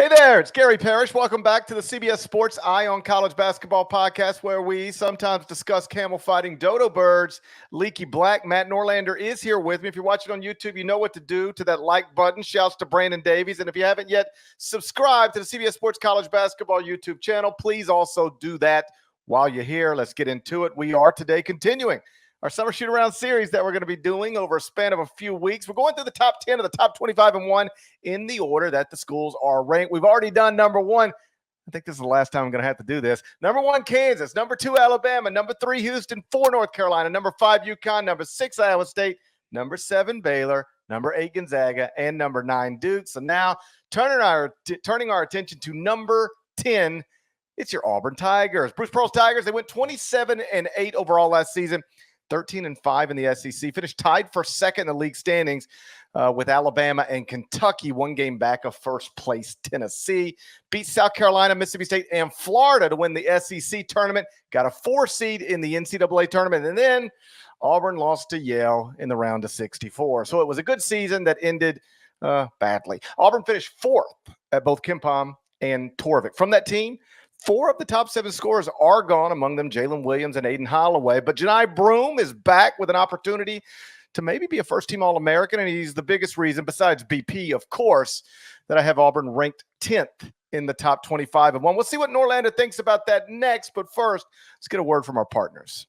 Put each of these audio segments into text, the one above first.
Hey there, it's Gary Parrish. Welcome back to the CBS Sports Eye on College Basketball podcast, where we sometimes discuss camel fighting dodo birds. Leaky Black, Matt Norlander is here with me. If you're watching on YouTube, you know what to do to that like button. Shouts to Brandon Davies. And if you haven't yet subscribed to the CBS Sports College Basketball YouTube channel, please also do that while you're here. Let's get into it. We are today continuing our summer shoot-around series that we're going to be doing over a span of a few weeks. We're going through the top 10 of the top 25 and 1 in the order that the schools are ranked. We've already done number 1. I think this is the last time I'm going to have to do this. Number 1, Kansas. Number 2, Alabama. Number 3, Houston. 4, North Carolina. Number 5, UConn. Number 6, Iowa State. Number 7, Baylor. Number 8, Gonzaga. And number 9, Duke. So now turning our attention to number 10, it's your Auburn Tigers. Bruce Pearl's Tigers, they went 27-8 overall last season. 13-5 in the SEC, finished tied for second in the league standings with Alabama and Kentucky, one game back of first place Tennessee. Beat South Carolina, Mississippi State, and Florida to win the SEC tournament. Got a 4 seed in the NCAA tournament, and then Auburn lost to Yale in the round of 64. So it was a good season that ended badly. Auburn finished 4th at both KenPom and Torvik. From that team, 4 of the top 7 scorers are gone, among them Jalen Williams and Aiden Holloway. But Johni Broome is back with an opportunity to maybe be a first-team All-American, and he's the biggest reason, besides BP, of course, that I have Auburn ranked 10th in the top 25 and 1. We'll see what Norlander thinks about that next, but first, let's get a word from our partners.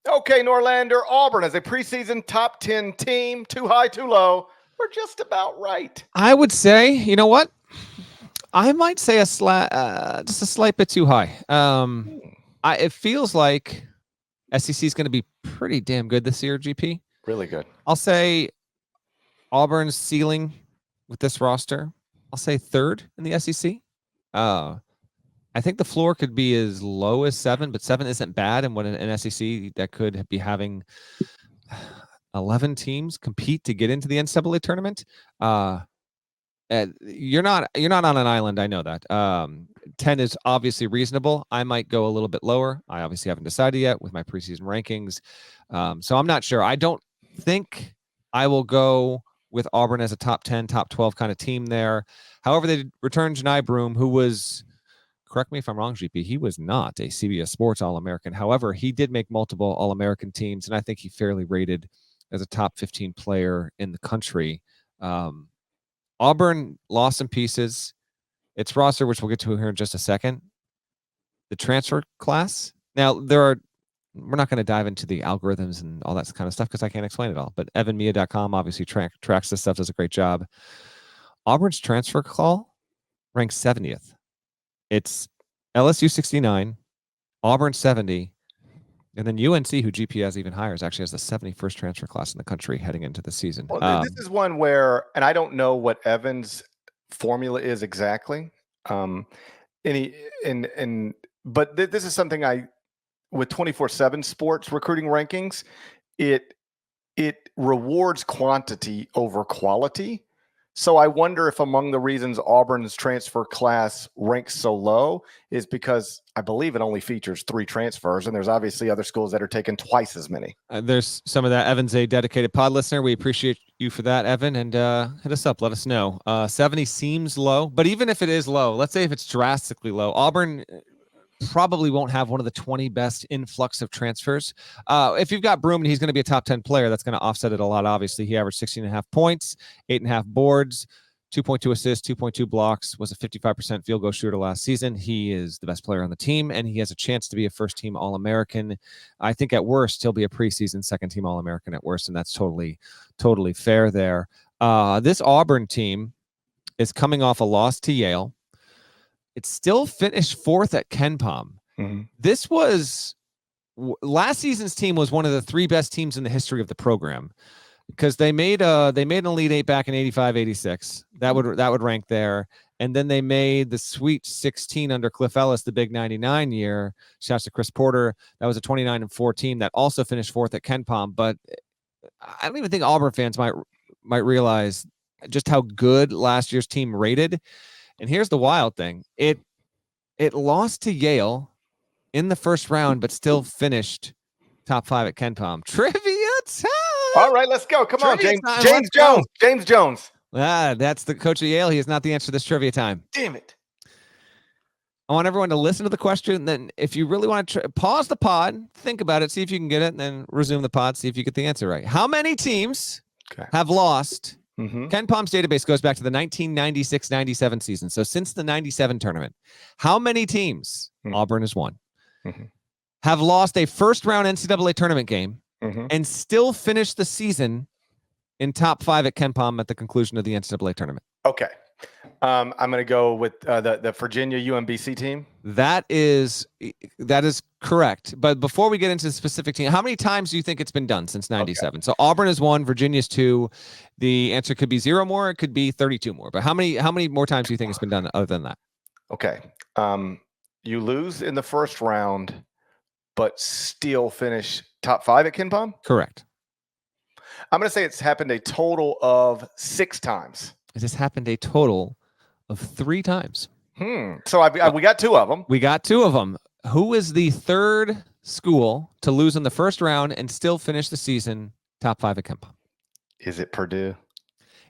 Okay, Norlander, Auburn as a preseason top 10 team, too high, too low. We're just about right. I would say, you know what? I might say just a slight bit too high. It feels like SEC is going to be pretty damn good this year, GP. Really good. I'll say Auburn's ceiling with this roster, I'll say 3rd in the SEC. I think the floor could be as low as 7, but 7 isn't bad. And what an SEC that could be having 11 teams compete to get into the NCAA tournament. You're not on an island. I know that. 10 is obviously reasonable. I might go a little bit lower. I obviously haven't decided yet with my preseason rankings. So I'm not sure. I don't think I will go with Auburn as a top 10, top 12 kind of team there. However, they returned Johni Broome, who was, correct me if I'm wrong, GP, he was not a CBS Sports All-American. However, he did make multiple All-American teams, and I think he fairly rated as a top 15 player in the country. Auburn lost some pieces. Its roster, which we'll get to here in just a second. The transfer class. Now, we're not going to dive into the algorithms and all that kind of stuff because I can't explain it all. But evanmedia.com obviously tracks this stuff, does a great job. Auburn's transfer call ranks 70th. It's LSU 69, Auburn 70, and then UNC, who GP has even higher, actually has the 71st transfer class in the country heading into the season. Well, this is one where, and I don't know what Evan's formula is exactly. But this is something with 24/7 sports recruiting rankings, it rewards quantity over quality. So I wonder if among the reasons Auburn's transfer class ranks so low is because I believe it only features 3 transfers, and there's obviously other schools that are taking twice as many. There's some of that. Evan's a dedicated pod listener. We appreciate you for that, Evan, and hit us up. Let us know. 70 seems low, but even if it is low, let's say if it's drastically low, Auburn probably won't have one of the 20 best influx of transfers. If you've got Broome and he's going to be a top 10 player, that's going to offset it a lot. Obviously, he averaged 16.5 points, 8.5 boards, 2.2 assists, 2.2 blocks, was a 55% field goal shooter last season. He is the best player on the team, and he has a chance to be a first-team All-American. I think at worst, he'll be a preseason second-team All-American at worst, and that's totally fair there. This Auburn team is coming off a loss to Yale. It still finished 4th at KenPom. Mm-hmm. This was last season's team was one of the 3 best teams in the history of the program because they made an Elite 8 back in 85-86. That would rank there. And then they made the Sweet 16 under Cliff Ellis, the big 99 year. Shouts to Chris Porter. That was a 29-4 team that also finished 4th at KenPom. But I don't even think Auburn fans might realize just how good last year's team rated. And here's the wild thing. It lost to Yale in the first round, but still finished top 5 at KenPom? Trivia time. All right, let's go. Come on, Trivia James. time. James Jones. James Jones. That's the coach of Yale. He is not the answer to this trivia time. Damn it. I want everyone to listen to the question. Then if you really want to pause the pod, think about it, see if you can get it, and then resume the pod, see if you get the answer right. How many teams have lost? KenPom's database goes back to the 1996-97 season. So since the 97 tournament, how many teams, Auburn is one, have lost a first-round NCAA tournament game and still finished the season in top 5 at KenPom at the conclusion of the NCAA tournament? Okay. I'm going to go with the Virginia UMBC team. That is correct. But before we get into the specific team, how many times do you think it's been done since 97? Okay. So Auburn is 1, Virginia's 2. The answer could be 0 more. It could be 32 more. But how many more times do you think it's been done other than that? Okay. You lose in the first round, but still finish top 5 at KenPom? Correct. I'm going to say it's happened a total of 6 times. It has happened a total of 3 times. So we got 2 of them. We got 2 of them. Who is the third school to lose in the first round and still finish the season top 5 at KenPom? Is it Purdue?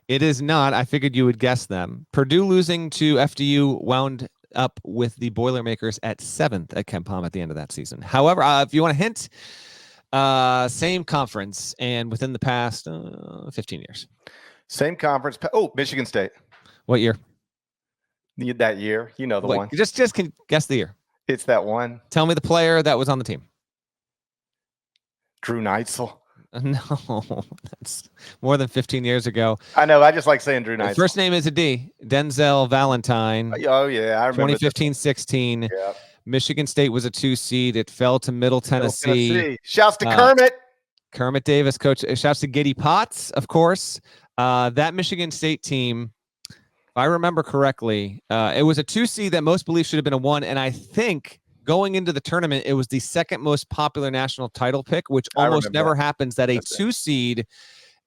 It is not. I figured you would guess them. Purdue losing to FDU wound up with the Boilermakers at 7th at KenPom at the end of that season. However, if you want a hint, same conference and within the past 15 years. Same conference. Oh, Michigan State. What year? That year. You know the one. Just can guess the year. It's that one. Tell me the player that was on the team. Drew Neitzel. No, that's more than 15 years ago. I know. I just like saying Drew Neitzel. The first name is a D. Denzel Valentine. Oh, yeah. I remember 2015-16. Yeah. Michigan State was a 2 seed. It fell to Middle Tennessee. Shouts to Kermit. Kermit Davis, coach. Shouts to Giddy Potts, of course. That Michigan State team, if I remember correctly, it was a 2 seed that most believe should have been a 1. And I think going into the tournament, it was the second most popular national title pick, which almost never happens, that a 2 seed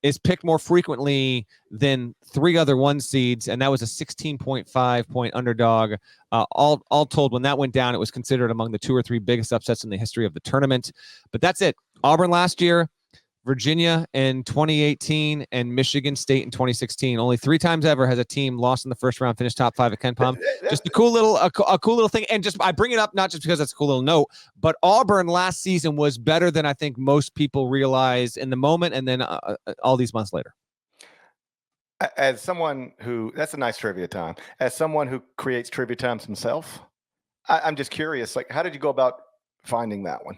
is picked more frequently than 3 other 1 seeds. And that was a 16.5 point underdog. All told, when that went down, it was considered among the 2 or 3 biggest upsets in the history of the tournament. But that's it. Auburn last year, Virginia in 2018, and Michigan State in 2016. Only 3 times ever has a team lost in the first round, finished top 5 at KenPom. Just a cool little thing. And just I bring it up not just because it's a cool little note, but Auburn last season was better than I think most people realize in the moment, and then all these months later. As someone who, that's a nice trivia time. As someone who creates trivia times himself, I'm just curious. Like, how did you go about finding that one?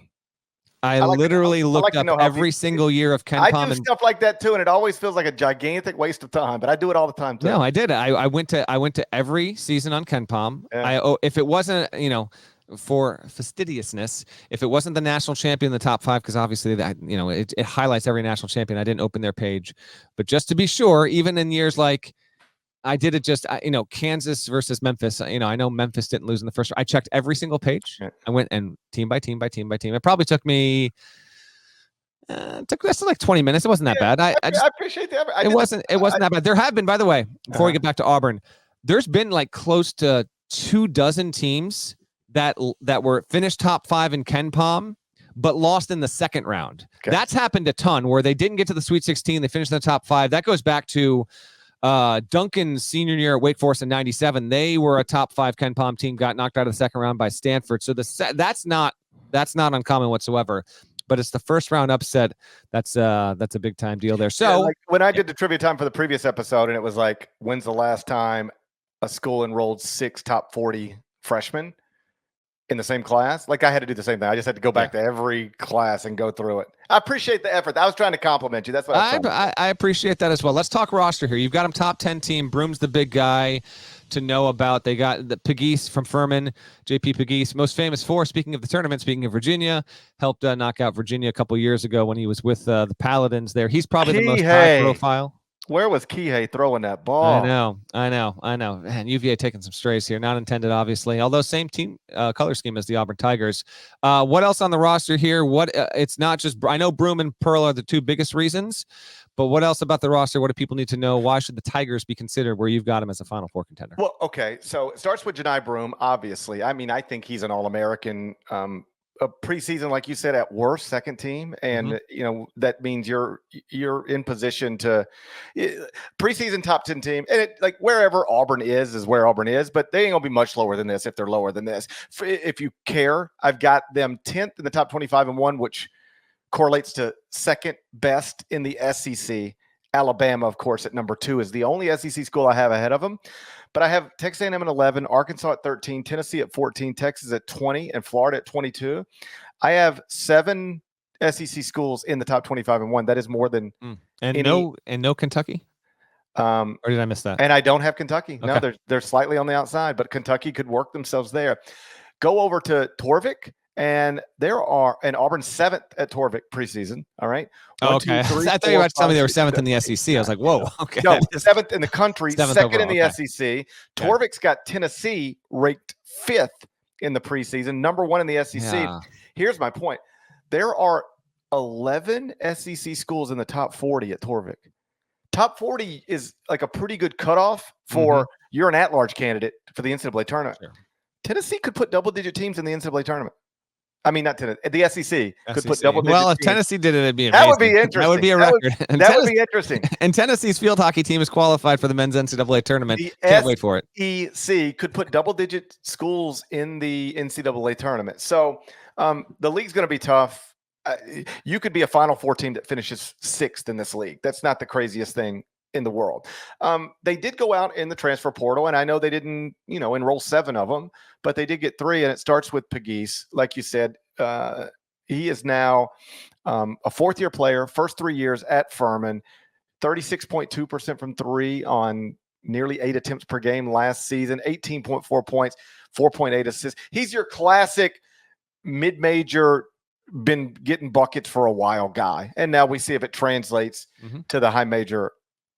I literally looked up every single year of KenPom. I do stuff like that too, and it always feels like a gigantic waste of time. But I do it all the time too. No, I did. I went to every season on KenPom. Yeah. If it wasn't, for fastidiousness, if it wasn't the national champion in the top 5, because obviously that it highlights every national champion. I didn't open their page, but just to be sure, even in years like. I did it just, Kansas versus Memphis. I know Memphis didn't lose in the first round. I checked every single page. Yeah. I went and team by team by team by team. It probably took me, like 20 minutes. It wasn't that bad. I appreciate that. It wasn't that bad. There have been, by the way, before we get back to Auburn, there's been like close to 24 teams that were finished top 5 in KenPom, but lost in the second round. Okay. That's happened a ton where they didn't get to the Sweet 16. They finished in the top 5. That goes back to Duncan's senior year at Wake Forest in 97. They were a top 5 KenPom team, got knocked out of the second round by Stanford. So that's not uncommon whatsoever, but it's the first round upset. That's a big time deal there. So like when I did the trivia time for the previous episode, and it was like, when's the last time a school enrolled 6 top 40 freshmen in the same class? Like, I had to do the same thing. I just had to go back to every class and go through it. I appreciate the effort. I was trying to compliment you. That's what I appreciate that as well. Let's talk roster here. You've got them top 10 team. Broome's the big guy to know about. They got the Pegues from Furman, JP Pegues, most famous for, speaking of the tournament, speaking of Virginia, helped knock out Virginia a couple years ago when he was with the Paladins there. He's probably the most high profile. Where was Kihei throwing that ball? I know. Man, UVA taking some strays here, not intended, obviously. Although same team color scheme as the Auburn Tigers. What else on the roster here? What it's not just. I know Broome and Pearl are the two biggest reasons, but what else about the roster? What do people need to know? Why should the Tigers be considered where you've got them as a Final Four contender? Well, okay, so it starts with Johni Broome. Obviously, I mean, I think he's an All-American. A preseason, like you said, at worst, second team, and that means you're in position to preseason top 10 team, and like wherever Auburn is where Auburn is, but they ain't gonna be much lower than this if they're lower than this. If you care, I've got them 10th in the top 25 and 1, which correlates to second best in the SEC. Alabama, of course, at number 2 is the only SEC school I have ahead of them. But I have Texas A&M at 11, Arkansas at 13, Tennessee at 14, Texas at 20, and Florida at 22. I have 7 SEC schools in the top 25 and 1. That is more than any. No Kentucky. Or did I miss that? And I don't have Kentucky. Okay. No, they're slightly on the outside, but Kentucky could work themselves there. Go over to Torvik. And Auburn's 7th at Torvik preseason. All right. Okay. 2, 3, I thought you were about to tell me they were 7th in the SEC. I was like, whoa. Okay. No, 7th in the country, 2nd overall, in the SEC. Torvik's got Tennessee ranked 5th in the preseason, number 1 in the SEC. Yeah. Here's my point. There are 11 SEC schools in the top 40 at Torvik. Top 40 is like a pretty good cutoff for you're an at-large candidate for the NCAA tournament. Sure. Tennessee could put double-digit teams in the NCAA tournament. I mean, not Tennessee. The SEC could put double-digit. Well, if teams. Tennessee did it, it'd be amazing. That would be interesting. That would be a record. That would be interesting. And Tennessee's field hockey team is qualified for the men's NCAA tournament. Can't wait for it. SEC could put double-digit schools in the NCAA tournament. So the league's going to be tough. You could be a Final Four team that finishes 6th in this league. That's not the craziest thing in the world. They did go out in the transfer portal, and I know they didn't, enroll 7 of them, but they did get 3, and it starts with Pegues. Like you said, he is now a 4th-year player, first 3 years at Furman, 36.2% from 3 on nearly 8 attempts per game last season, 18.4 points, 4.8 assists. He's your classic mid-major, been getting buckets for a while guy, and now we see if it translates to the high major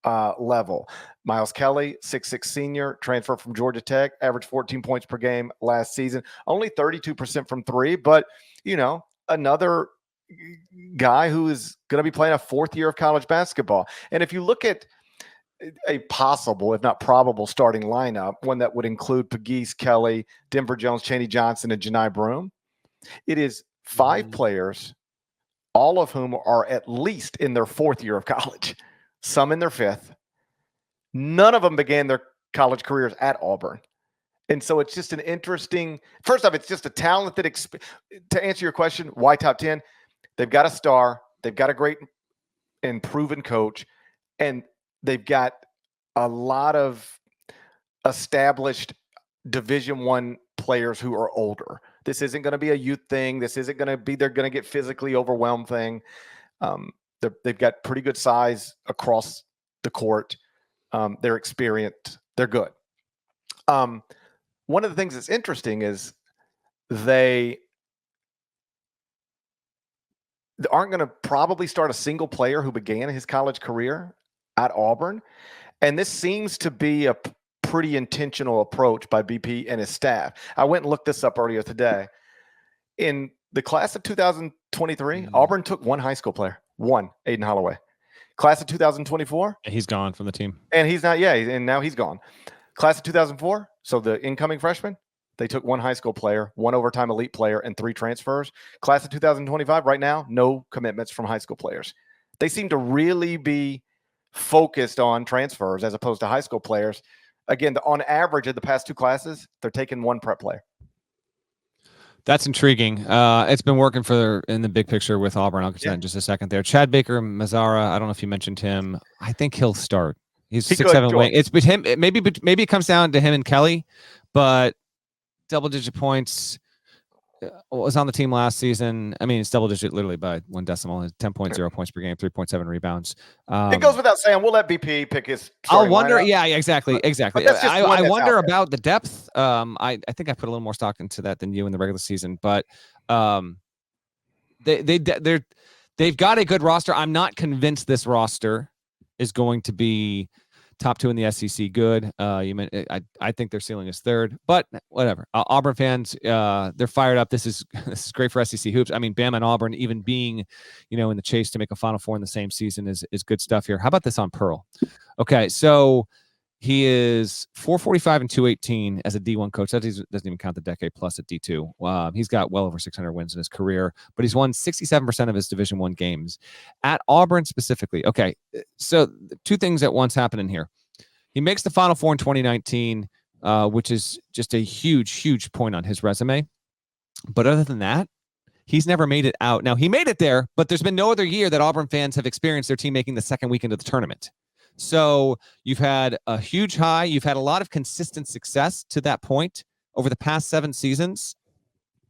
level. Miles Kelly, 6'6" senior, transfer from Georgia Tech, averaged 14 points per game last season, only 32% from 3, but another guy who is going to be playing a 4th year of college basketball. And if you look at a possible, if not probable, starting lineup, one that would include Pegues, Kelly, Denver Jones, Chaney Johnson, and Johni Broome, it is 5 players, all of whom are at least in their 4th year of college. Some in their 5th. None of them began their college careers at Auburn. And so it's just an interesting – first off, it's just a talented – to answer your question, why top 10? They've got a star. They've got a great and proven coach. And they've got a lot of established Division I players who are older. This isn't going to be a youth thing. This isn't going to be they're going to get physically overwhelmed thing. They've got pretty good size across the court. They're experienced. They're good. One of the things that's interesting is they aren't going to probably start a single player who began his college career at Auburn. And this seems to be a pretty intentional approach by BP and his staff. I went and looked this up earlier today. In the class of 2023, Auburn took 1 high school player. 1, Aiden Holloway. Class of 2024. He's gone from the team. And he's not, and now he's gone. Class of 2004, so the incoming freshman, they took 1 high school player, 1 overtime elite player, and 3 transfers. Class of 2025, right now, no commitments from high school players. They seem to really be focused on transfers as opposed to high school players. Again, on average of the past 2 classes, they're taking 1 prep player. That's intriguing. It's been working in the big picture with Auburn. I'll get to that in just a second there. Chad Baker Mazzara, I don't know if you mentioned him. I think he'll start. He's 6'7" wing. It's with him. Maybe it comes down to him and Kelly, but double-digit points. Was on the team last season. I mean, it's double-digit literally by 1 decimal. It's 10.0 points per game, 3.7 rebounds. It goes without saying. We'll let BP pick his. I'll wonder. Lineup. Yeah, exactly. I wonder about the depth. I think I put a little more stock into that than you in the regular season, but they've got a good roster. I'm not convinced this roster is going to be top 2 in the SEC. Good. I think their ceiling is 3rd, but whatever. Auburn fans, they're fired up. This is great for SEC hoops. I mean, Bama and Auburn even being, in the chase to make a Final Four in the same season is good stuff here. How about this on Pearl? Okay, so he is 445 and 218 as a D1 coach. That doesn't even count the decade plus at D2. He's got well over 600 wins in his career, but he's won 67% of his Division I games. At Auburn specifically, okay, so 2 things at once happening here. He makes the Final Four in 2019, which is just a huge, huge point on his resume. But other than that, he's never made it out. Now, he made it there, but there's been no other year that Auburn fans have experienced their team making the second weekend of the tournament. So you've had a huge high. You've had a lot of consistent success to that point over the past 7 seasons.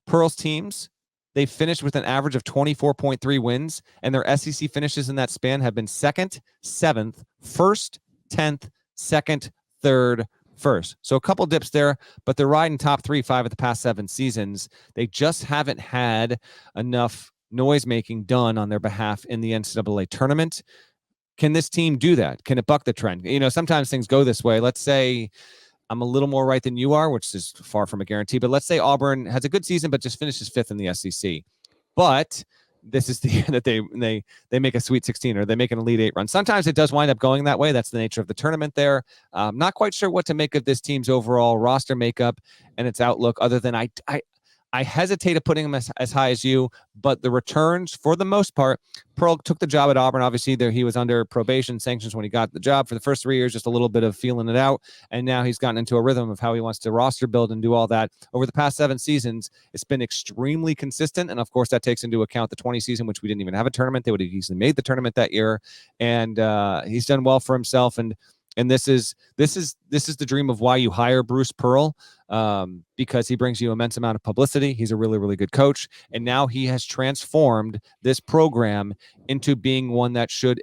Pearl's teams, they've finished with an average of 24.3 wins, and their SEC finishes in that span have been 2nd, 7th, 1st, 10th, 2nd, 3rd, 1st. So a couple dips there, but they're riding top 3, 5 of the past 7 seasons. They just haven't had enough noise making done on their behalf in the NCAA tournament. Can this team do that? Can it buck the trend? Sometimes things go this way. Let's say I'm a little more right than you are, which is far from a guarantee, but let's say Auburn has a good season, but just finishes 5th in the SEC. But this is the year that they make a Sweet 16 or they make an Elite 8 run. Sometimes it does wind up going that way. That's the nature of the tournament there. Not quite sure what to make of this team's overall roster makeup and its outlook, other than I hesitate at putting him as high as you, but the returns, for the most part, Pearl took the job at Auburn. Obviously, he was under probation sanctions when he got the job. For the first 3 years, just a little bit of feeling it out, and now he's gotten into a rhythm of how he wants to roster build and do all that. Over the past 7 seasons, it's been extremely consistent, and of course, that takes into account the 20 season, which we didn't even have a tournament. They would have easily made the tournament that year, and he's done well for himself. And this is the dream of why you hire Bruce Pearl, because he brings you immense amount of publicity. He's a really, really good coach. And now he has transformed this program into being one that should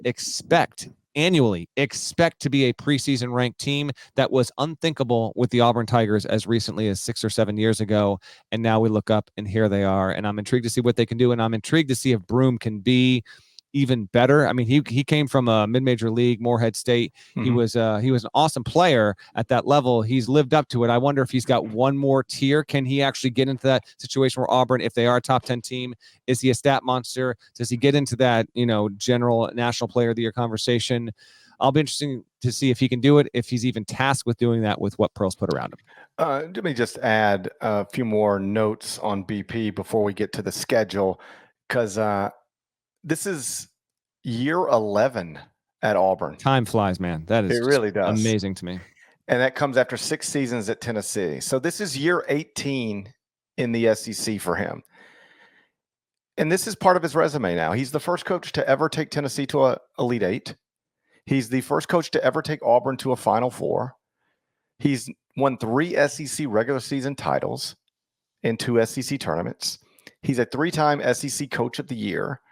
annually expect to be a preseason ranked team. That was unthinkable with the Auburn Tigers as recently as 6 or 7 years ago. And now we look up and here they are. And I'm intrigued to see what they can do. And I'm intrigued to see if Broome can be even better. I mean, he came from a mid-major league, Morehead State. Mm-hmm. He was an awesome player at that level. He's lived up to it. I wonder if he's got one more tier. Can he actually get into that situation where Auburn, if they are a top 10 team, is he a stat monster? Does he get into that, general national player of the year conversation? I'll be interested to see if he can do it, if he's even tasked with doing that with what Pearl's put around him. Let me just add a few more notes on BP before we get to the schedule, because this is year 11 at Auburn. Time flies, man. That is it really does. Amazing to me. And that comes after 6 seasons at Tennessee. So this is year 18 in the SEC for him. And this is part of his resume now. He's the first coach to ever take Tennessee to an Elite 8. He's the first coach to ever take Auburn to a Final Four. He's won 3 SEC regular season titles in 2 SEC tournaments. He's a 3-time SEC Coach of the Year.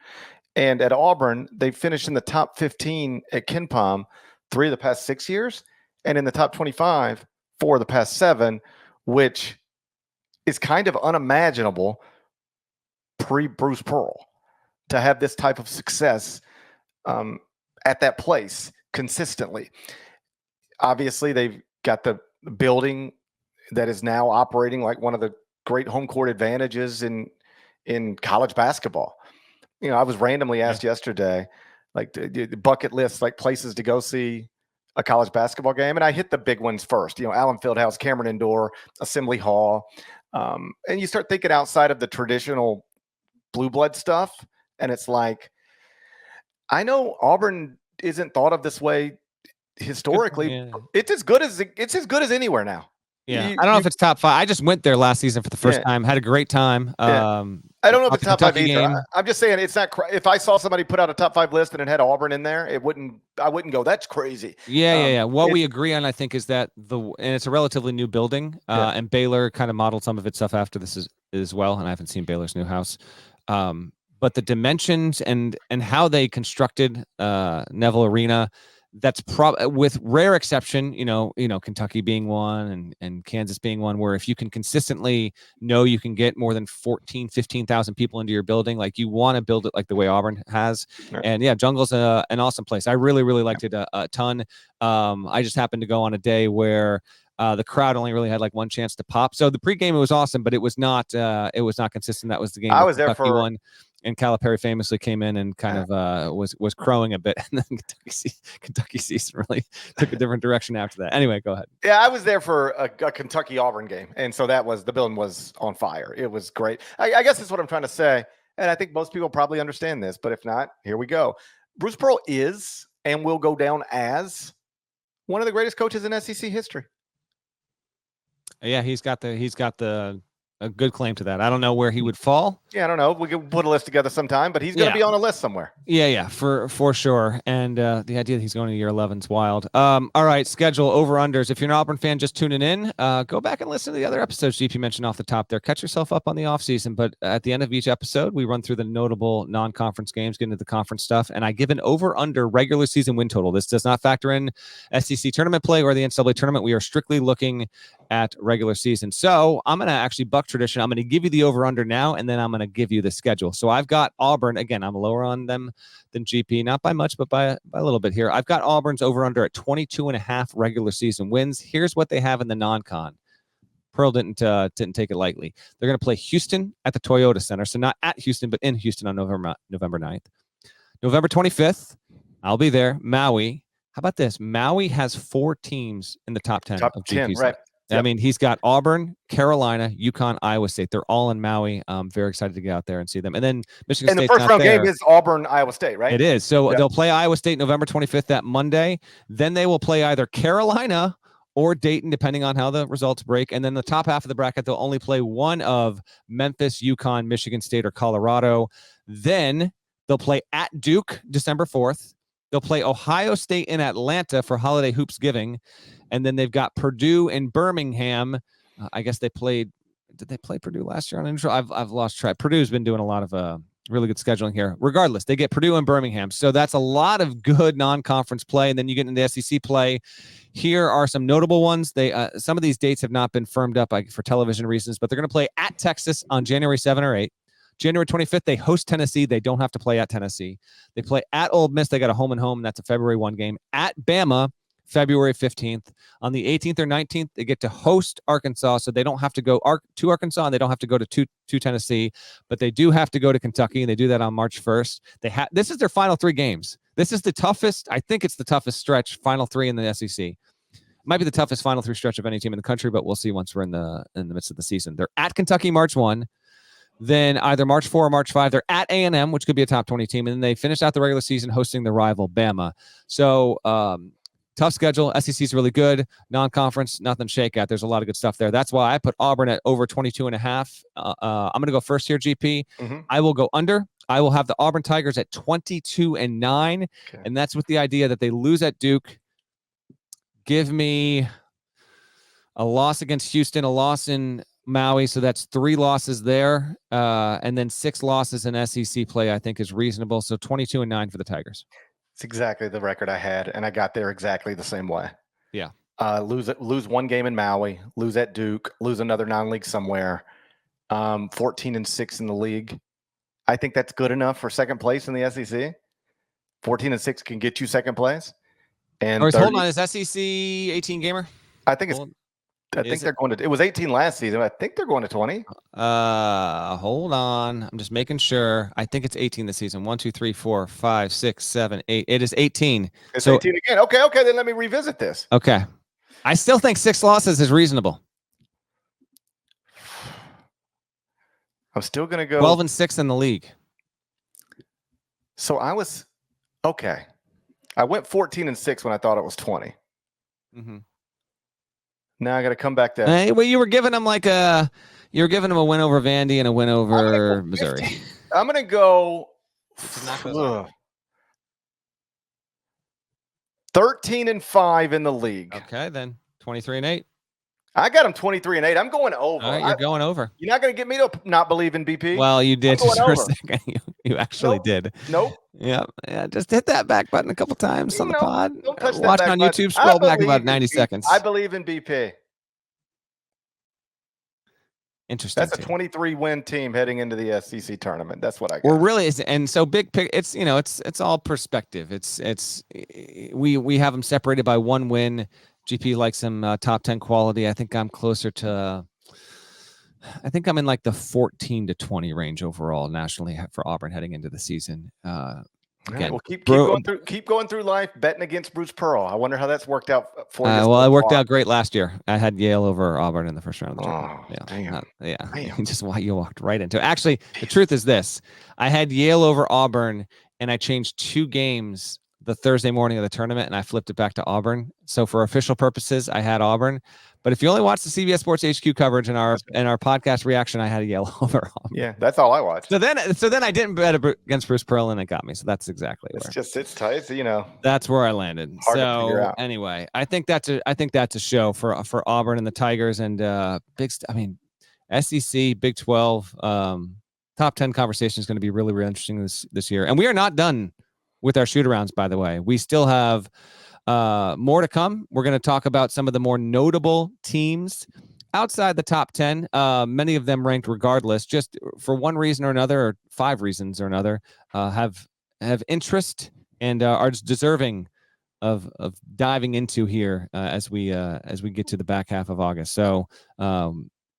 And at Auburn, they finished in the top 15 at KenPom 3 of the past 6 years, and in the top 25 4 of the past 7, which is kind of unimaginable pre-Bruce Pearl to have this type of success at that place consistently. Obviously, they've got the building that is now operating like one of the great home court advantages in college basketball. I was randomly asked yesterday, like the bucket list, like places to go see a college basketball game. And I hit the big ones first, Allen Fieldhouse, Cameron Indoor, Assembly Hall. And you start thinking outside of the traditional blue blood stuff. And it's like, I know Auburn isn't thought of this way historically. Yeah. It's as good as anywhere now. Yeah, I don't know if it's top 5. I just went there last season for the first time. Had a great time. I don't know if it's top 5 either. I'm just saying it's not. If I saw somebody put out a top 5 list and it had Auburn in there, I wouldn't go, that's crazy. Yeah. What we agree on, I think, is that and it's a relatively new building, and Baylor kind of modeled some of its stuff after this as well. And I haven't seen Baylor's new house, but the dimensions and how they constructed Neville Arena. that's with rare exception, Kentucky being one and Kansas being one, where if you can consistently know you can get more than 15,000 people into your building, like you want to build it like the way Auburn has. Right. And yeah, Jungle's an awesome place. I really, really liked it a ton. I just happened to go on a day where the crowd only really had like one chance to pop. So the pregame, it was awesome, but it was not consistent. That was the game I was there Kentucky for won. And Calipari famously came in and kind of was crowing a bit, and then Kentucky season really took a different direction after that. Anyway, go ahead. Yeah, I was there for a Kentucky Auburn game, and so the building was on fire. It was great. I guess that's what I'm trying to say, and I think most people probably understand this, but if not, here we go. Bruce Pearl is and will go down as one of the greatest coaches in SEC history. Yeah, he's got a good claim to that. I don't know where he would fall. Yeah, I don't know. We could put a list together sometime, but he's going to be on a list somewhere. Yeah, for sure. And the idea that he's going to year 11 is wild. All right, schedule over-unders. If you're an Auburn fan just tuning in, go back and listen to the other episodes GP mentioned off the top there. Catch yourself up on the offseason. But at the end of each episode, we run through the notable non-conference games, get into the conference stuff, and I give an over-under regular season win total. This does not factor in SEC tournament play or the NCAA tournament. We are strictly looking at regular season. So I'm going to actually buck tradition. I'm going to give you the over-under now, and then I'm going to give you the schedule. So I've got Auburn. Again, I'm lower on them than GP, not by much, but by a little bit here. I've got Auburn's over-under at 22.5 regular season wins. Here's what they have in the non-con. Pearl didn't take it lightly. They're going to play Houston at the Toyota Center. So not at Houston, but in Houston on November 9th. November 25th, I'll be there. Maui. How about this? Maui has 4 teams in the top 10 of GP's. Right. Yep. I mean, he's got Auburn, Carolina, UConn, Iowa State. They're all in Maui. I'm very excited to get out there and see them. And then Michigan State. And the first round game is Auburn, Iowa State, right? It is. So they'll play Iowa State November 25th, that Monday. Then they will play either Carolina or Dayton, depending on how the results break. And then the top half of the bracket, they'll only play one of Memphis, UConn, Michigan State, or Colorado. Then they'll play at Duke December 4th. They'll play Ohio State in Atlanta for Holiday Hoopsgiving. And then they've got Purdue and Birmingham. I guess they played. Did they play Purdue last year on neutral? I've lost track. Purdue's been doing a lot of really good scheduling here. Regardless, they get Purdue and Birmingham. So that's a lot of good non-conference play. And then you get into SEC play. Here are some notable ones. Some of these dates have not been firmed up for television reasons, but they're going to play at Texas on January 7 or 8. January 25th, they host Tennessee. They don't have to play at Tennessee. They play at Ole Miss. They got a home and home. And that's a February 1 game. At Bama, February 15th. On the 18th or 19th, they get to host Arkansas, so they don't have to go to Arkansas, and they don't have to go to Tennessee, but they do have to go to Kentucky, and they do that on March 1st. This is their final 3 games. This is the toughest. I think it's the toughest stretch, final 3 in the SEC. It might be the toughest final 3 stretch of any team in the country, but we'll see once we're in the midst of the season. They're at Kentucky March 1. Then either March 4 or March 5, they're at A&M, which could be a top 20 team, and then they finish out the regular season hosting the rival Bama. So, tough schedule. SEC is really good. Non-conference, nothing shake at. There's a lot of good stuff there. That's why I put Auburn at over 22.5. I'm going to go first here, GP. Mm-hmm. I will go under. I will have the Auburn Tigers at 22-9. Okay. And that's with the idea that they lose at Duke. Give me a loss against Houston, a loss in Maui. So that's 3 losses there. And then 6 losses in SEC play, I think is reasonable. So 22-9 for the Tigers. It's exactly the record I had, and I got there exactly the same way. Yeah. Lose 1 game in Maui, lose at Duke, lose another non-league somewhere. 14-6 in the league. I think that's good enough for second place in the SEC. 14-6 can get you second place. And hold on, is SEC 18 gamer? I think it's. I think they're going to. It was 18 last season. I think they're going to 20. Hold on. I'm just making sure. I think it's 18 this season. 1, 2, 3, 4, 5, 6, 7, 8. It is 18. It's 18 again. Okay. Then let me revisit this. Okay. I still think 6 losses is reasonable. I'm still going to go 12-6 in the league. So I was okay. I went 14-6 when I thought it was 20. Mm-hmm. Now I got to come back to. Hey, well, you were giving them a win over Vandy and a win over Missouri. I'm going to go 13-5 in the league. Okay, then 23-8. I got them 23-8. I'm going over. All right, you're going over. You're not going to get me to not believe in BP. Well, you did just for a over. second. You actually did. Nope. Yeah. Just hit that back button a couple times on the pod. Don't touch that Watch back on button. YouTube. Scroll back about 90 seconds. I believe in BP. Interesting. That's a 23-win team heading into the SEC tournament. That's what I got. We're really, and so big pick. It's it's all perspective. We have them separated by 1 win. GP likes some top 10 quality. I think I'm closer to. I think I'm in like the 14 to 20 range overall nationally for Auburn heading into the season. Again, well, keep going through life betting against Bruce Pearl. I wonder how that's worked out for you. Well, it worked out great last year. I had Yale over Auburn in the first round of the tournament. Damn. Just why you walked right into it. Actually, the truth is this: I had Yale over Auburn, and I changed 2 games the Thursday morning of the tournament, and I flipped it back to Auburn. So for official purposes, I had Auburn. But if you only watch the CBS Sports HQ coverage and our podcast reaction, I had a Yale over Auburn. Yeah, that's all I watched. So then I didn't bet against Bruce Pearl, and it got me. So that's exactly where it's tight. So, that's where I landed. Hard to figure out. Anyway, I think that's a show for Auburn and the Tigers and SEC, Big 12, top 10 conversation is going to be really, really interesting this year. And we are not done with our shoot-arounds, by the way. We still have more to come. We're going to talk about some of the more notable teams outside the top 10. Many of them ranked regardless, just for one reason or another, or 5 reasons or another, have interest and are deserving of diving into here as we get to the back half of August. So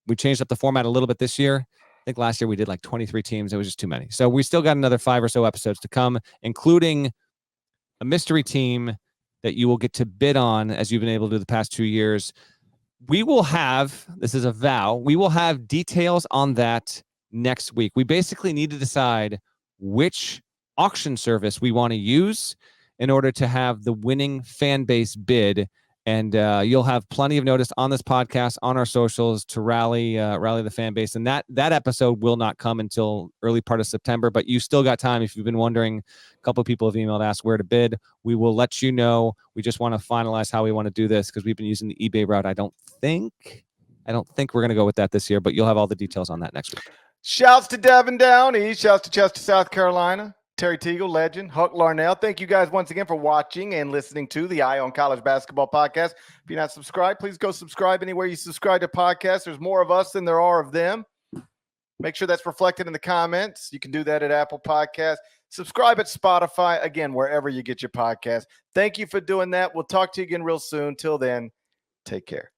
we changed up the format a little bit this year. I think last year we did like 23 teams. It was just too many. So we still got another 5 or so episodes to come, including a mystery team that you will get to bid on as you've been able to do the past 2 years. We will have, this is a vow, we will have details on that next week. We basically need to decide which auction service we want to use in order to have the winning fan base bid. And you'll have plenty of notice on this podcast, on our socials to rally the fan base. And that episode will not come until early part of September, but you still got time. If you've been wondering, a couple of people have emailed, asked where to bid. We will let you know. We just want to finalize how we want to do this because we've been using the eBay route. I don't think we're going to go with that this year, but you'll have all the details on that next week. Shouts to Devin Downey. Shouts to Chester, South Carolina. Terry Teagle, legend. Huck Larnell. Thank you guys once again for watching and listening to the Eye on College Basketball Podcast. If you're not subscribed, please go subscribe anywhere you subscribe to podcasts. There's more of us than there are of them. Make sure that's reflected in the comments. You can do that at Apple Podcasts. Subscribe at Spotify. Again, wherever you get your podcast. Thank you for doing that. We'll talk to you again real soon. Till then, take care.